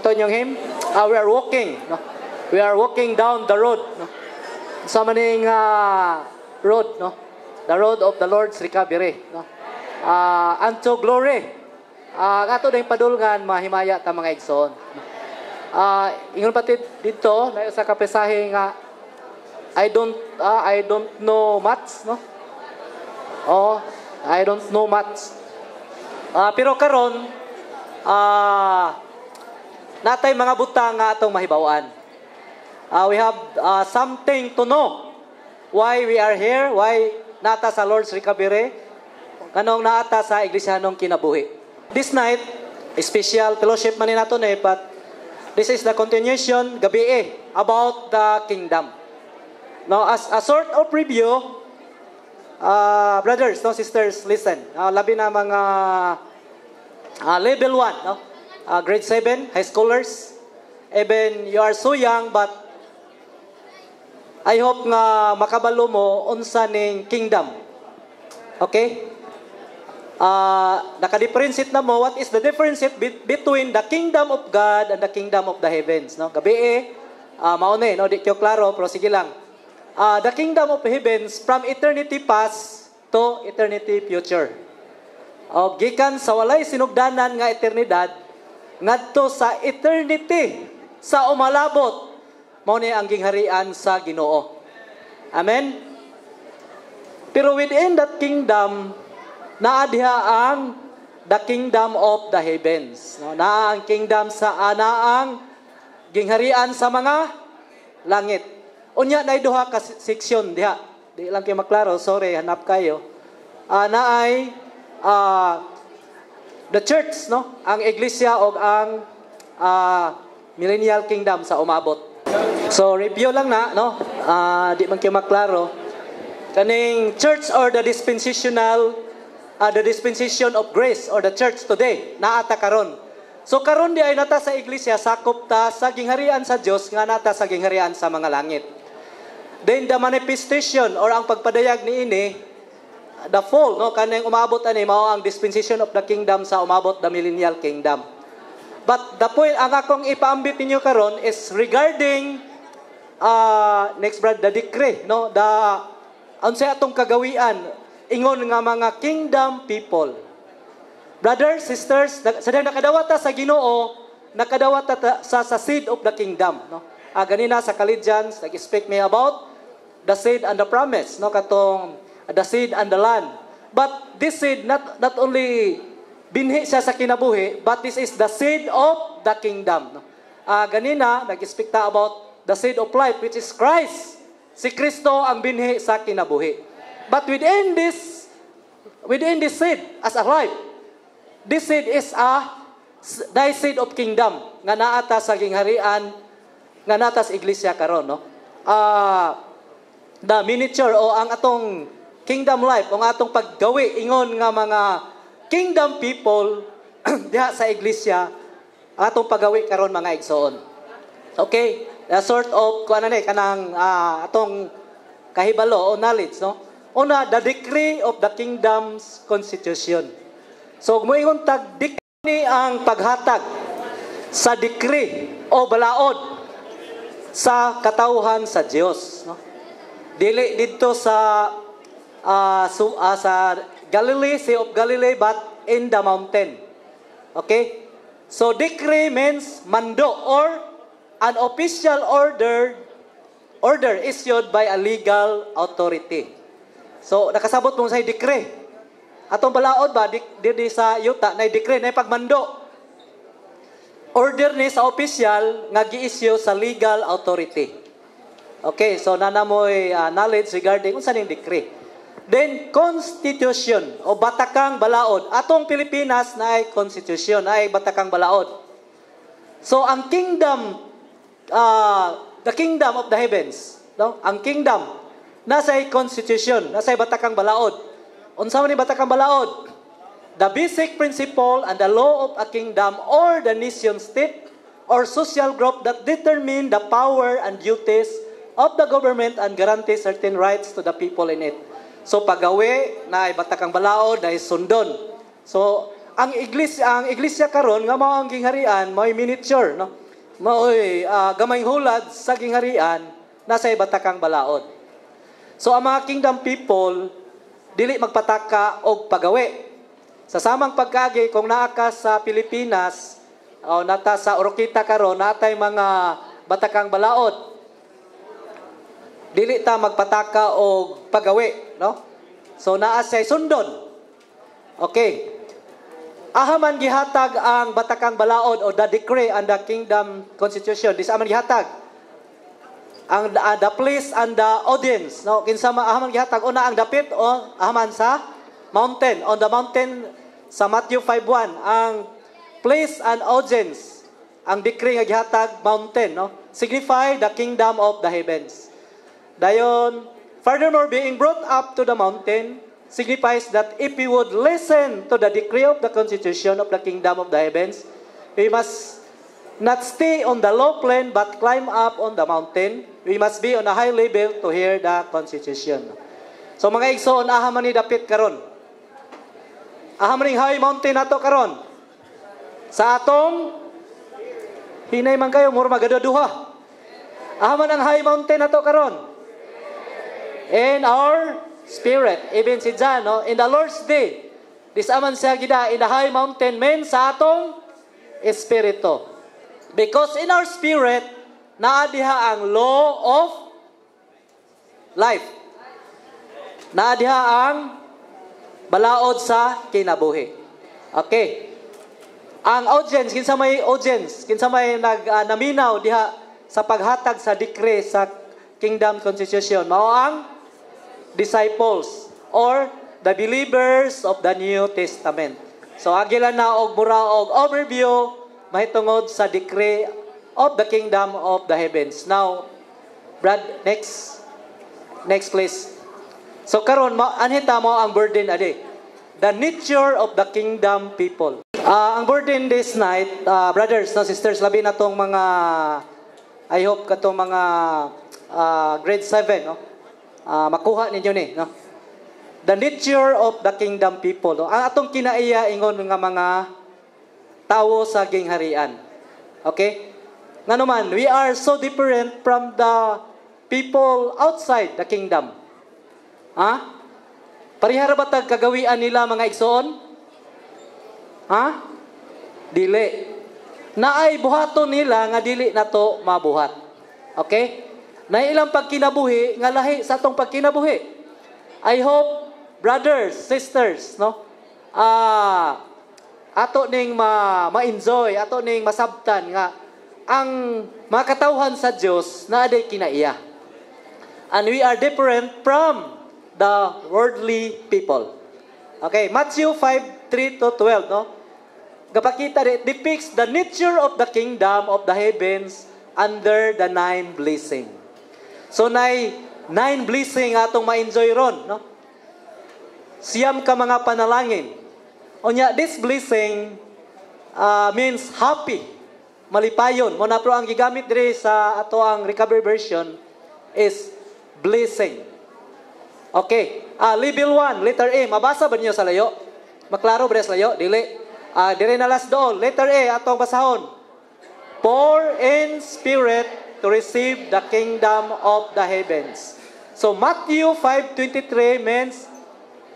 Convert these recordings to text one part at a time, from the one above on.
kanto yung hymn? We are walking. No? We are walking down the road. No? Sa maning road. No? The road of the Lord's recovery. No? Unto glory. Ato na yung padulngan, mahimaya ta mga igsoon. No? Ingon pati dito, na sa kapesahe nga, I don't know much. No? Oh, I don't know much. Pero karon, natay mga butang nga atong mahibawaan. We have something to know why we are here, why nata sa Lord's recovery, kanong naata sa Iglesianong kinabuhi. This night, special fellowship man nato na but this is the continuation gabi about the kingdom. Now, as a sort of review, brothers, no, sisters, listen. Labi na mga level 1, no? Grade 7, high schoolers. Even you are so young, but I hope nga makabalo mo unsa ning kingdom. Okay? Naka-differentiate na mo, what is the difference between the kingdom of God and the kingdom of the heavens, no? Gabi mauna no, di kyo klaro, pero sige lang. The kingdom of heavens from eternity past to eternity future. O gikan sa walay sinugdanan nga eternidad ngadto sa eternity sa umalabot mao ni ang gingharian sa Ginoo. Amen. Pero within that kingdom naa diha ang the kingdom of the heavens. No, naa ang kingdom sa anaang gingharian sa mga langit. Unya na duha ka section diha. Di lang kayo maklaro, sorry, hanap kayo. Naay the church, no? Ang iglesia o ang millennial kingdom sa umabot. So review lang na, no? Di man kayo maklaro. Kaning church or the dispensational the dispensation of grace or the church today naata karon. So karon di ay nata sa iglesia sakop ta sa gingharian sa Dios nga nata sa gingharian sa mga langit. Then the manifestation or ang pagpadayag niini, the fall, no, kanang umabot ani mao ang dispensation of the kingdom sa umabot the millennial kingdom. But the point ang akong ipaambit ninyo karon is regarding next brother, the decree, no, the unsay atong kagawian ingon nga mga kingdom people. Brothers, sisters, sa nakadawata sa Ginoo, nakadawata sa seed of the kingdom, no. Ganina sa Colossians nag-speak me about the seed and the promise, no, katong the seed and the land. But this seed not only binhi siya sa kinabuhi, but this is the seed of the kingdom. No? Ganina nag-speak ta about the seed of life, which is Christ. Si Kristo ang binhi sa kinabuhi. But within this seed as a life, this seed is the seed of kingdom nga naata sa gingharian nga natas iglesia karon, no? The miniature o ang atong kingdom life, o ang atong paggawi ingon nga mga kingdom people diha sa iglesia, atong paggawi karon mga igsoon. Okay? The sort of kanang atong kahibalo o knowledge, no? Una, the decree of the kingdom's constitution. So moingon tag decree ang paghatag sa decree o balaod sa katawhan sa Dios, no? Dili dito sa Galilee, Sea of Galilee, but in the mountain. Okay? So decree means mando or an official order issued by a legal authority. So nakasabot mo sa decree. Atong balaod ba di sa yuta na decree na pagmando. Order ni sa official nga gi-issue sa legal authority. Okay, so nanamoy knowledge regarding unsa ning decree. Then constitution o batakang balaod. Atong Pilipinas na ay constitution, ay batakang balaod. So ang kingdom the kingdom of the heavens, no? Ang kingdom nasa ay constitution, nasa ay batakang balaod. Unsa man ni batakang balaod? The basic principle and the law of a kingdom or the nation state or social group that determine the power and duties of the government and guarantee certain rights to the people in it. So pagawi na ay batakang balaod na sundon. So ang iglesia karon nga mao ang gingharian, mao miniature, no? Mao gamay hulad sa gingharian nasa batakang balaod. So ang mga kingdom people dili magpataka og pagawi. Sa samang pagkagi kung naa ka sa Pilipinas o nata sa Oroquita karon natay mga batakang balaod. Dili ta magpataka og pagawi, no? So naa say sundon. Okay. Ahaman gihatag ang batakang balaod o the decree and the kingdom constitution. Dis aman gihatag ang the place and the audience, no? Kinsa ahaman gihatag una ang dapit o ahaman sa mountain, on the mountain sa Matthew 5:1 ang place and audience, ang decree nga gihatag mountain, no? Signify the kingdom of the heavens. Dayon, furthermore, being brought up to the mountain signifies that if we would listen to the decree of the constitution of the kingdom of the heavens, we must not stay on the low plain but climb up on the mountain. We must be on a high level to hear the constitution. So mga igsoon, ahaman ni dapit karon. Ahaman ning high mountain nato karon. Sa atong hinay man kayo mura magaduduha. Ahaman ang high mountain nato karon. In our spirit, even si John, no? In the Lord's day, this aman siya gida in the high mountain men sa atong espiritu. Because in our spirit, naadiha ang law of life. Naadiha ang balaod sa kinabuhi. Okay. Ang audience, kinsa may audience, kinsa may naminaw diha sa paghatag sa decree sa kingdom constitution, mao ang disciples or the believers of the New Testament. So agila na og mura og overview mahitungod sa decree of the kingdom of the heavens. Now, Brad, next please. So karon anhita mo ang burden adi. The nature of the kingdom people. Ang burden this night, brothers and sisters, labi na tong mga I hope katong mga grade 7, no? Makuha ninyo ni, no? The nature of the kingdom people, no? Ang atong kinaiya ingon nga mga tawo sa gingharian. Okay? Nganuman, we are so different from the people outside the kingdom. Ha? Parihara ba tag kagawian nila mga igsoon? Ha? Dili. Naay buhaton nila nga dili nato mabuhat. Okay? Na ilang pagkinabuhi nga lahi sa atong pagkinabuhi. I hope brothers, sisters, no? Ato ning ma-enjoy, ato ning masabtan nga ang mga katawhan sa Dios na aday kinaiya. And we are different from the worldly people. Okay, Matthew 5:3-12, no? Gapakita depicts the nature of the kingdom of the heavens under the 9 blessing. So, 9 blessing atong ma-enjoy ron, no? Siyam ka mga panalangin. Onya, this blessing means happy, malipayon. Muna pro ang gigamit diri sa ato ang recovery version is blessing. Okay. Level 1, letter A. Mabasa ba niyo sa layo? Maklaro ba sa layo? Dili. Dire na last doon. Letter A, atong basahon. Poor in spirit to receive the kingdom of the heavens. So Matthew 5:23 means,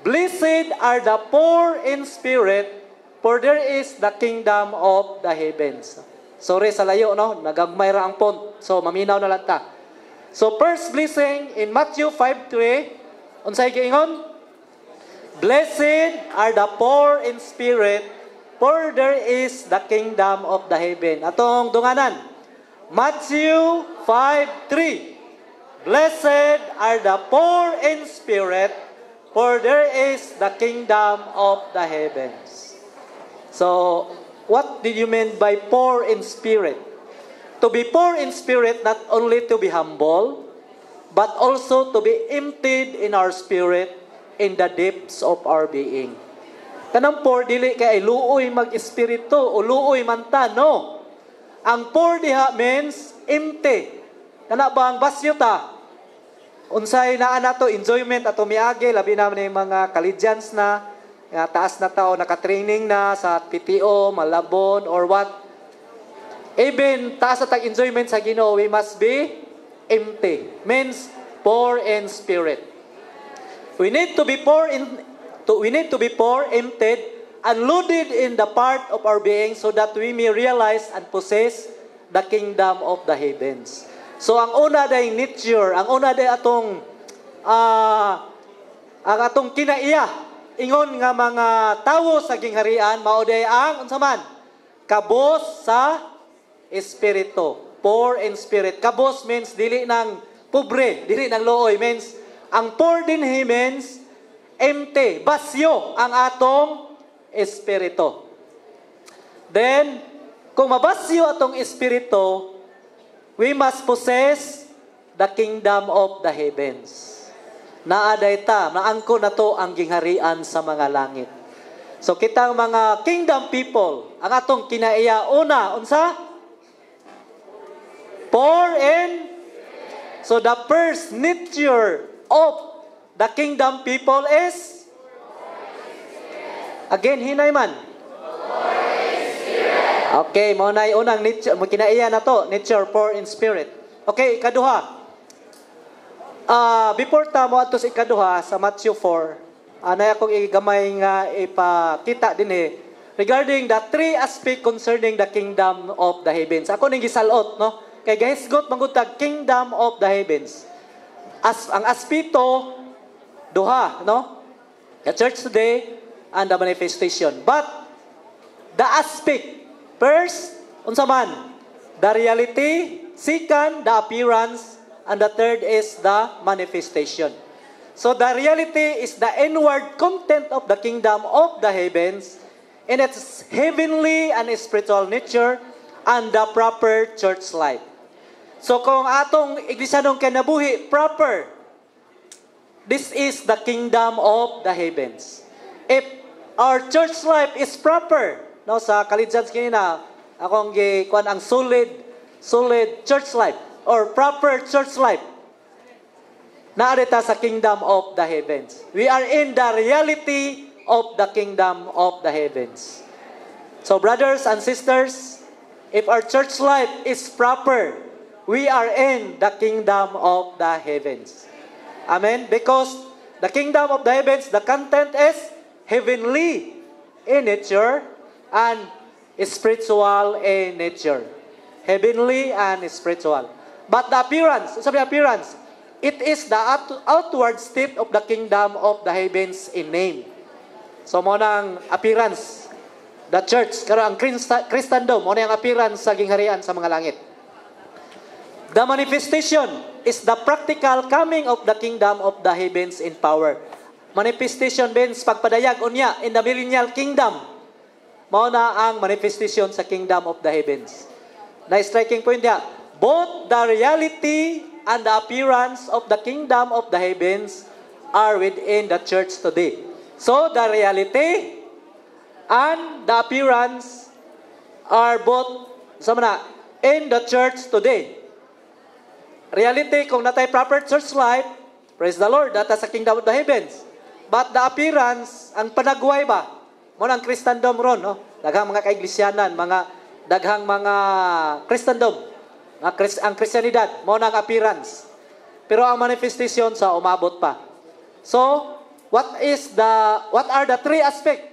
blessed are the poor in spirit, for there is the kingdom of the heavens. Sorry sa layo, no? Nagagmay ra ang font. So maminaw na lang ta. So first blessing in Matthew 5:3, unsay giingon? Blessed are the poor in spirit, for there is the kingdom of the heaven. Atong dunganan. Matthew 5:3. Blessed are the poor in spirit, for there is the kingdom of the heavens. So, what did you mean by poor in spirit? To be poor in spirit, not only to be humble, but also to be emptied in our spirit in the depths of our being. Kanang poor, dili kay luoy mag-espiritu o luoy manta, no. Ang poor diha means empty. Kana ba ang basyo ta? Unsay naa nato enjoyment ato miagi labi na ni mga collegians na nga taas na tao, naka-training na sa PTO, Malabon, or what. Even taas na tag-enjoyment sa Ginoo, we must be empty. Means poor in spirit. We need to be poor, emptied, unloaded in the part of our being so that we may realize and possess the kingdom of the heavens. So ang una day nature, ang una day atong ang atong kinaiya ingon nga mga tawo sa gingharian mao day ang unsa man kabos sa espiritu, poor in spirit. Kabos means dili nang pobre, dili nang looy, means ang poor din means empty, basyo ang atong espiritu. Then kung mabasyo atong espiritu, we must possess the kingdom of the heavens. Naaday ta, naangko na to ang gingharian sa mga langit. So kitang mga kingdom people, ang atong kinaiya una, unsa? Poor in. So the first nature of the kingdom people is? Again, hinay man. Okay, mo na unang nature, mo kinaiya na to, nature poor in spirit. Okay, ikaduha. Before ta mo ato sa ikaduha sa Matthew 4, na akong igamay nga ipakita din regarding the three aspect concerning the kingdom of the heavens. Ako ning gisalot, no? Kay gahisgot mangutag kingdom of the heavens. Ang aspeto duha, no? The church today and the manifestation. But the aspect first, unsa man? The reality, second, the appearance, and the third is the manifestation. So the reality is the inward content of the kingdom of the heavens in its heavenly and spiritual nature and the proper church life. So kung atong iglesia nung kinabuhi proper, this is the kingdom of the heavens. If our church life is proper, no, sa Kalijans kinina, akong gikuan ang solid church life or proper church life. Naarita sa kingdom of the heavens. We are in the reality of the kingdom of the heavens. So brothers and sisters, if our church life is proper, we are in the kingdom of the heavens. Amen? Because the kingdom of the heavens, the content is heavenly in nature and spiritual in nature. Heavenly and spiritual. But the appearance, sabi appearance, it is the outward state of the kingdom of the heavens in name. So mo nang appearance, the church, karo ang Christendom, mo nang appearance sa gingharian sa mga langit. The manifestation is the practical coming of the kingdom of the heavens in power. Manifestation means pagpadayag unya in the millennial kingdom. Mao na ang manifestation sa kingdom of the heavens. Na striking point niya, both the reality and the appearance of the kingdom of the heavens are within the church today. So the reality and the appearance are both in the church today. Reality, kung natay proper church life, praise the Lord, data sa kingdom of the heavens. But the appearance, ang panagway ba? Mo ang Christendom ron, no? Daghang mga kaiglisyanan, daghang mga Christendom, ang Kristyanidad, mo ang appearance. Pero ang manifestation sa umabot pa. So, what are the three aspects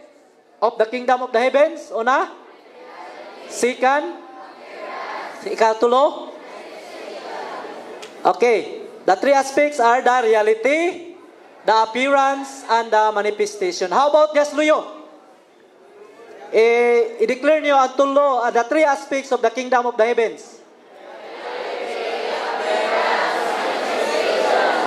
of the kingdom of the heavens? Una? Second? Ikatulo? Okay. The three aspects are the reality, the appearance, and the manifestation. How about just Luyo? I-declare niyo ang tulo, the three aspects of the kingdom of the heavens.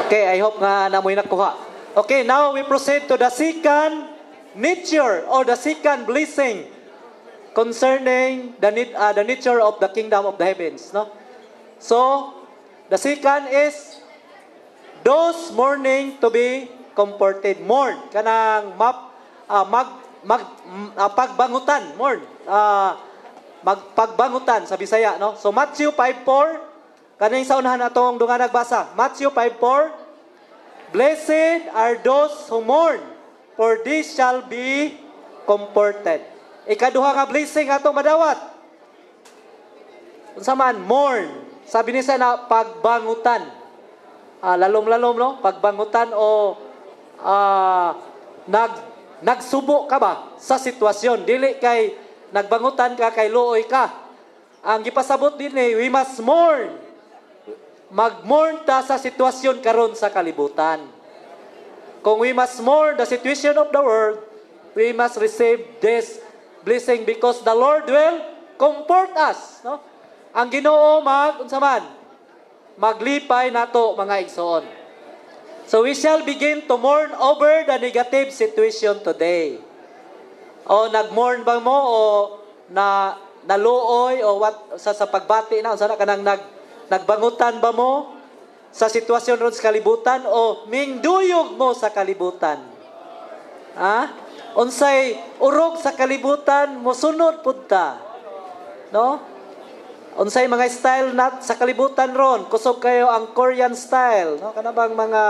Okay, I hope nga namoy nakuha. Okay, now we proceed to the second nature or the second blessing concerning the nature of the kingdom of the heavens. No? So, the second is those mourning to be comforted. Mourn, kanang pagbangutan, mourn. Magpagbangutan sa Bisaya, no? So Matthew 5:4, kaning sa unahan atong dunga nagbasa. Matthew 5:4, blessed are those who mourn, for this shall be comforted. Ikaduha nga blessing atong madawat. Unsa man, mourn. Sabi ni sa na pagbangutan. Lalom-lalom, no? Pagbangutan o nagsubo ka ba sa sitwasyon? Dili kay nagbangutan ka, kay luoy ka. Ang gipasabot din we must mourn. Mag-mourn ta sa sitwasyon karon sa kalibutan. Kung we must mourn the situation of the world, we must receive this blessing because the Lord will comfort us. No? Ang Ginoo maglipay nato mga igsoon. So we shall begin to mourn over the negative situation today. O nag-mourn ba mo o naluoy o what sa pagbati na unsa na kanang nagbangutan ba mo sa sitwasyon ron sa kalibutan o mingduyog mo sa kalibutan? Unsay urog sa kalibutan mo sunod pud ta. No? Unsay mga style nat sa kalibutan ron, kusog kayo ang Korean style, no? Kana bang mga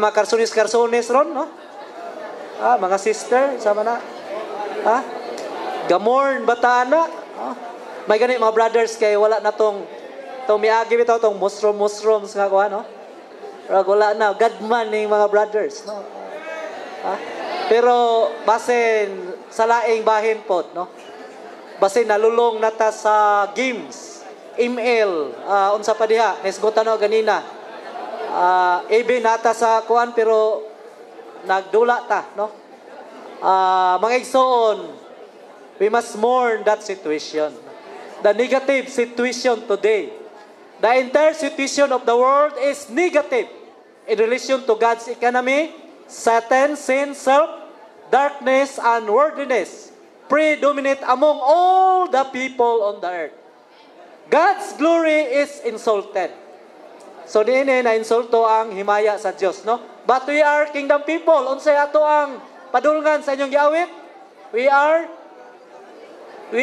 karsunis ron, no? Mga sister, sama na. Gamorn bata na. May gani mga brothers kay wala na tong miagi bitaw tong mushroom nga kuha, no? Wala na gadman ning mga brothers, no? Pero basin sa laing bahin pod, no? Basin nalulong nata sa games, email, unsa pa diha, nesgotan no ganina. Even nata sa kuan pero nagdula ta, no? Mga igsoon, we must mourn that situation. The negative situation today. The entire situation of the world is negative in relation to God's economy, Satan, sin, self, darkness, and worldliness predominate among all the people on the earth. God's glory is insulted. So diini na insulto ang himaya sa Dios, no? But we are kingdom people. Unsay ato ang padulngan sa inyong giawit? We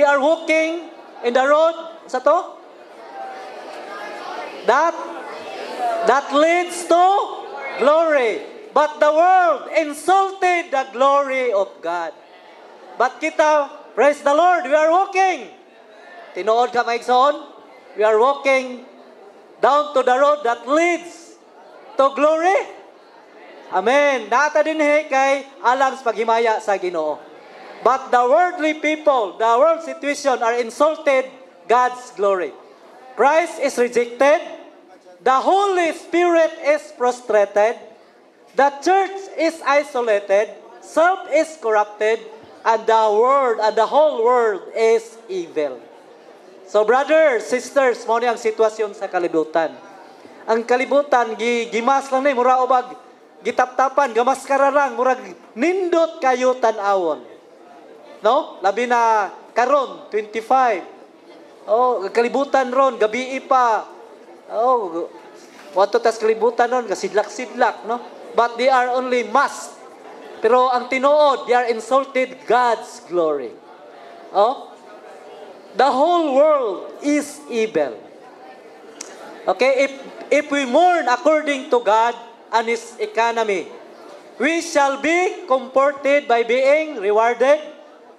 are walking in the road sa to that leads to glory. But the world insulted the glory of God. But kita, praise the Lord, we are walking. Tinuod ka maigsoon? We are walking down to the road that leads to glory. Amen. Nata din kay alang sa paghimaya sa Ginoo. But the worldly people, the world situation are insulted God's glory. Christ is rejected. The Holy Spirit is prostrated. The church is isolated. Self is corrupted. And the world, and the whole world is evil. So brothers, sisters, mo ni ang sitwasyon sa kalibutan. Ang kalibutan, gimas lang na, mura obag, gitaptapan, gamaskara lang, mura nindot kayo tanawon. No? Labi na karon 25. Kalibutan ron, gabi pa. Wato tas kalibutan ron, kasidlak-sidlak, no? But they are only masked. Pero ang tinuod, they are insulted God's glory. The whole world is evil. Okay, if we mourn according to God and His economy, we shall be comforted by being rewarded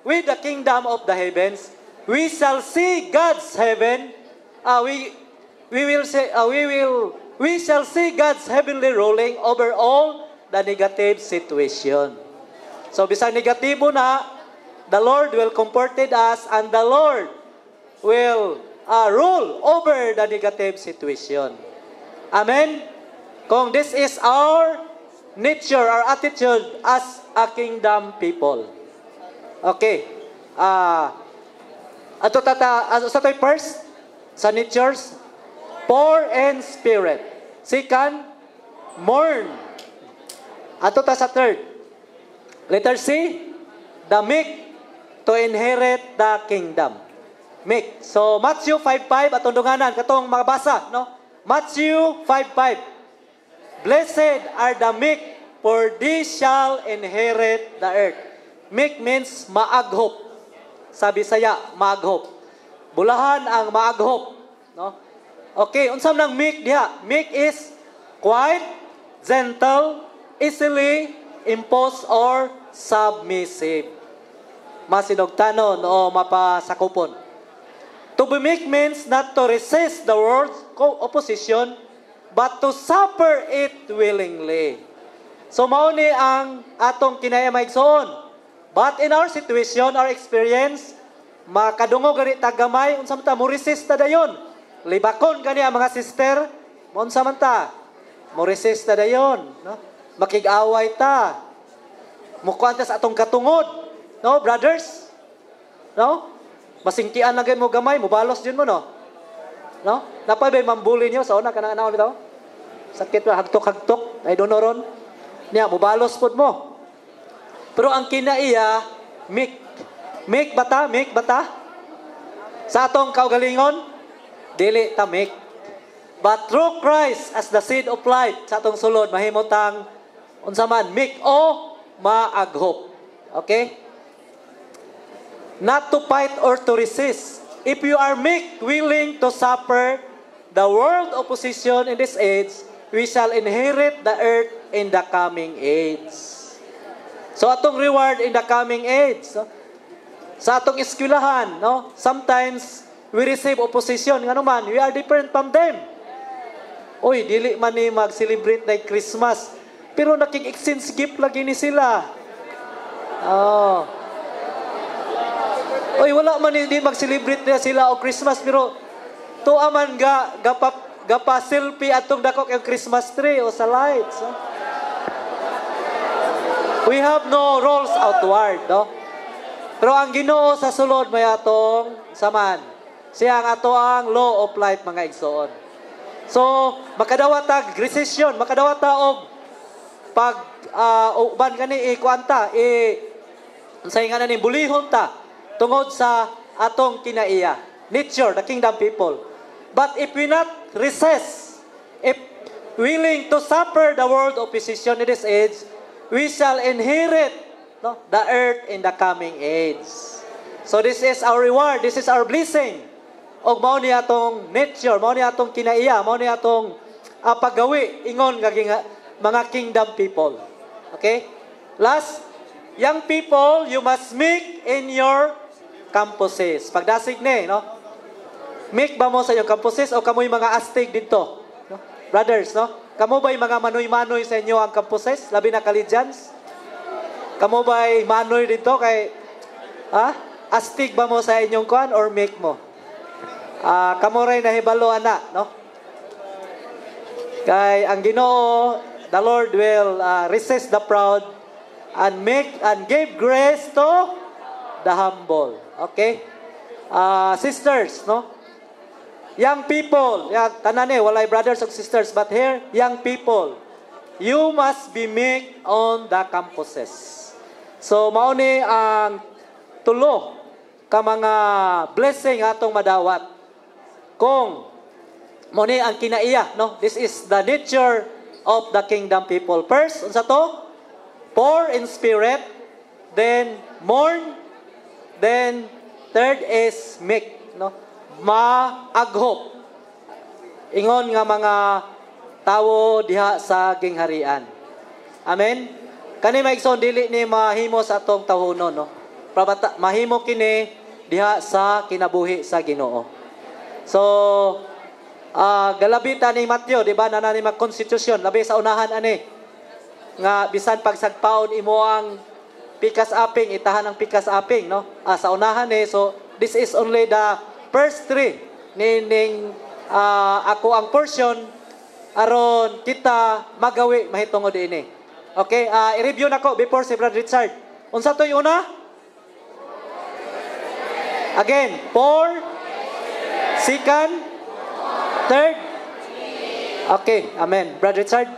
with the kingdom of the heavens. We shall see God's heaven. We shall see God's heavenly ruling over all the negative situation. So bisang negatibo na, the Lord will comforted us and the Lord will rule over the negative situation. Amen? Kung this is our nature, our attitude as a kingdom people. Okay. Sa to'y first, sa natures, poor in spirit. Second, mourn. Ato ta sa third. Letter C, the meek to inherit the kingdom. Meek. So Matthew 5:5 atong dunganan katong makabasa, no? Matthew 5:5. Blessed are the meek, for they shall inherit the earth. Meek means maaghop. Sa Bisaya, maaghop. Bulahan ang maaghop, no? Okay, unsam nang meek diha? Meek is quiet, gentle, easily impose or submissive. Masinogtanon o mapasakupon. To be meek means not to resist the world's opposition, but to suffer it willingly. So mao ni ang atong kinaya maigsoon. But in our situation, our experience, makadungog gani tagamay, unsa man ta mo resist ta dayon. Libakon gani ang mga sister, unsa man ta mo resist ta dayon, no? Makig-away ta. Mukuan ta sa atong katungod, no, brothers? No? Masingkian lagi mo gamay, mubalos din mo, no? No? Napay bay mambuli niyo sa una kanang anaw bitaw? Sakit ba hagtok-hagtok? I don't know ron. Niya mubalos pud mo. Pero ang kinaiya meek. Meek bata, meek bata. Sa atong kaugalingon, dili ta meek. But through Christ as the seed of life, sa atong sulod mahimutang unsa man meek o maaghop. Okay? Not to fight or to resist. If you are meek, willing to suffer the world opposition in this age, we shall inherit the earth in the coming age. So atong reward in the coming age, no? Sa atong eskwelahan, no? Sometimes we receive opposition, ngano man, we are different from them. Oy, dili man ni mag-celebrate na Christmas, pero nakik-exchange gift lagi ni sila. Oh. Oy, wala man hindi mag-celebrate na sila o Christmas, pero tuwa man gapa selfie atong dako kay Christmas tree o sa lights. No? We have no roles outward, no? Pero ang Ginoo sa sulod may atong saman. Siya ang ato ang law of life mga igsoon. So, makadawat ta recession, makadawat ta og pag uban kani kuanta unsay nga ni bulihon ta tungod sa atong kinaiya. Nature, the kingdom people. But if we not resist, if willing to suffer the world opposition in this age, we shall inherit, no, the earth in the coming age. So this is our reward, this is our blessing. Og mao ni atong nature, mao ni atong kinaiya, mao ni atong paggawi ingon nga mga kingdom people. Okay? Last, young people, you must meek in your campuses. Pagdasig ni, no? Meek ba mo sa iyong campuses o kamoy mga astig dito? No? Brothers, no? Kamo ba'y mga manoy-manoy sa inyo ang campuses? Labi na collegians? Kamo ba'y manoy dito kay astig ba mo sa inyong kuan or meek mo? Kamo rin nahibalo ana, no? Kay ang Ginoo, the Lord will resist the proud and give grace to the humble. Okay? Sisters, no? Young people, tanan walay brothers and sisters, but here, young people, you must be meek on the campuses. So, mao ni ang tulo ka mga blessing atong madawat. Kung mao ni ang kinaiya, no? This is the nature of the kingdom people. First, unsa to? Poor in spirit, then mourn, then third is meek, no? Maaghop. Ingon nga mga tawo diha sa gingharian. Amen. Kani maigsoon dili ni mahimo sa atong tawonon, no? Mahimo kini diha sa kinabuhi sa Ginoo. So galabitan ni Mateo, di ba, na ni mag-constitution, labi sa unahan ani nga bisan pagsagpaon imo ang pikas aping, itahan ang pikas aping, no? Sa unahan ni, so this is only the first three ning ako ang portion aron kita magawi mahitungod ini. Okay, i-review nako before si Brother Richard. Unsa toy una? Again, four, second, third. Okay, amen. Brother Richard.